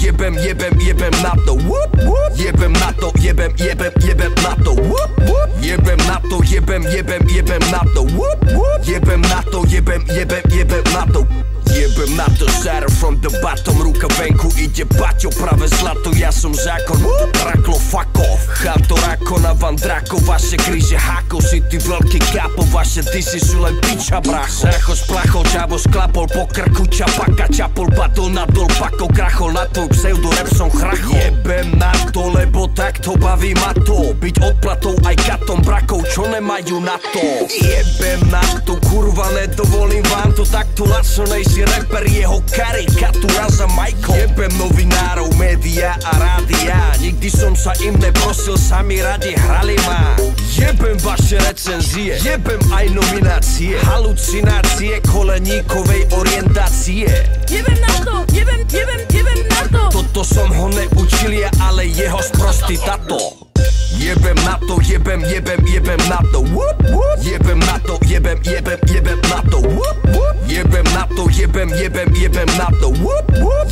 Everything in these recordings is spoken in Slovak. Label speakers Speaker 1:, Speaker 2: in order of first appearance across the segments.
Speaker 1: jebem na to. Jebem na to, jebem na to. Jebem na to, jebem na to. Jebem na to, jebem na to. Jebem na to, Sarah from the bottom. Ruka venku, ide baťo, práve zlato. Ja som zákon, raklo fuck off. Cháto rakona, van drako. Vaše kríže hákov, si ty veľký kápo. Vaše disy sú len piča, bracho. Zácho splachol, čavo sklapol po krku. Čapaka, čapol, batol nadol pakov. Krachol na tvoj pseudo, rap som chrachol. Jebem na to, lebo takto baví ma to. Byť odplatou aj katom brakov, čo nemajú na to. Jebem na to, kurva, nedovolím vám to. Takto laconej si rapper, jeho karikatúra za majkou. Jebem novinárov, média a rádia. Nikdy som sa im neprosil, sami radi hrali ma. Jebem vaše recenzie, jebem aj nominácie. Halucinácie koleníkovej orientácie.
Speaker 2: Jebem na to, jebem na to.
Speaker 1: Toto som ho neučil ja, ale jeho sprostý tato. Jebem na to, jebem na to. Jebem na to, jebem na to. Jebem na to, jebem na to.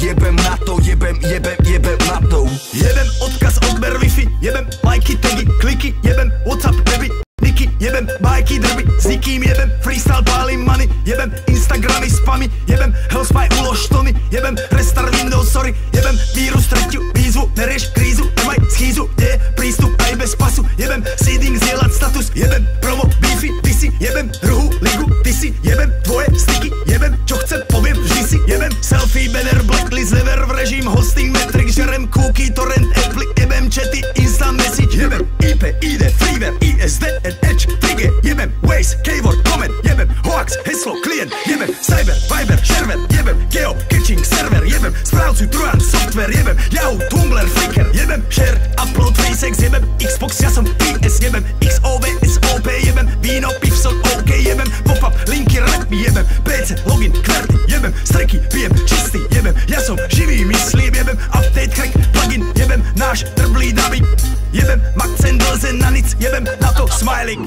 Speaker 1: Jebem na to, jebem na to.
Speaker 3: Jebem odkaz, odber wifi, jebem lajky, tagy, kliky, jebem whatsapp, weby, niky, jebem bajky, drby, s nikým jebem freestyle, pálim money, jebem instagramy, spamy, jebem hellspy, ulož tony, jebem restart Windows, sorry, jebem vírus, tretiu výzvu, nerieš krízu, nemaj schýzu, kde je prístup aj bez pasu, jebem seeding, zdieľať status, jebem promo, beefy, ty si, jebem druhú ligu, ty si, jebem tvoje sticky, jebem čo chcem, poviem vždy si, jebem selfie, banner, blacklist, never v režim, hosting, metric, žerem cookie, torrent, apply, jebem chaty, instant message, jebem IP, ID, freeware, ISD, Edge, trigger, jebem Waze, keyword, comment, jebem hoax, heslo, klient, jebem cyber, viber, server, jebem geo, catching, server, jebem správcu, trojan, software, jebem Yahoo, Tumblr, Flickr, jebem share, upload, facex, jebem Xbox, ja som PS, jebem XOV, SOP, jebem víno, pivson, OK, jebem pop-up, linky, rap, jebem PC, login, kverty, jebem streky, pijem čistý, jebem ja som živý, myslím, jebem update, crack, plugin, jebem náš trblý dubbing, jebem Maxen, Delzen, na nic, jebem na to smiley.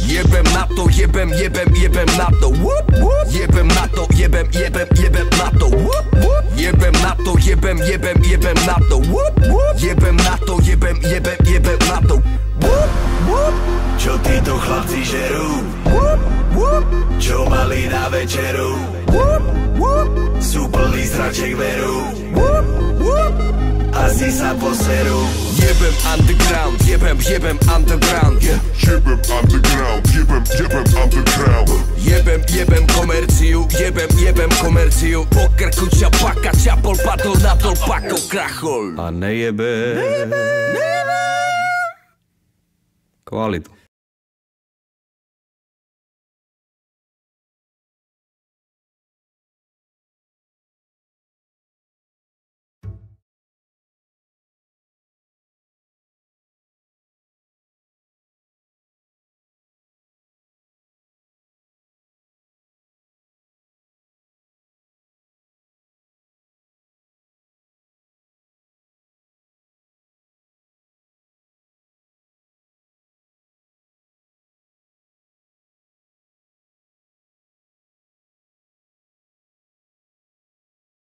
Speaker 1: Jebem na to, jebem na to. Jebem na to, jebem na to. Jebem na to, jebem na to. Jebem na to, jebem na to.
Speaker 3: Čo títo chlapci žerú? Čo mali na večeru? Sú plný zraček veru. Asi sa poserú.
Speaker 1: Jebem underground, jebem underground, yeah.
Speaker 4: Jebem underground, jebem underground.
Speaker 1: Jebem komerciu, jebem komerciu. Po krku čapaka, čapol, padol, nadol, pakol, krachol.
Speaker 5: A nejebe kvalitu.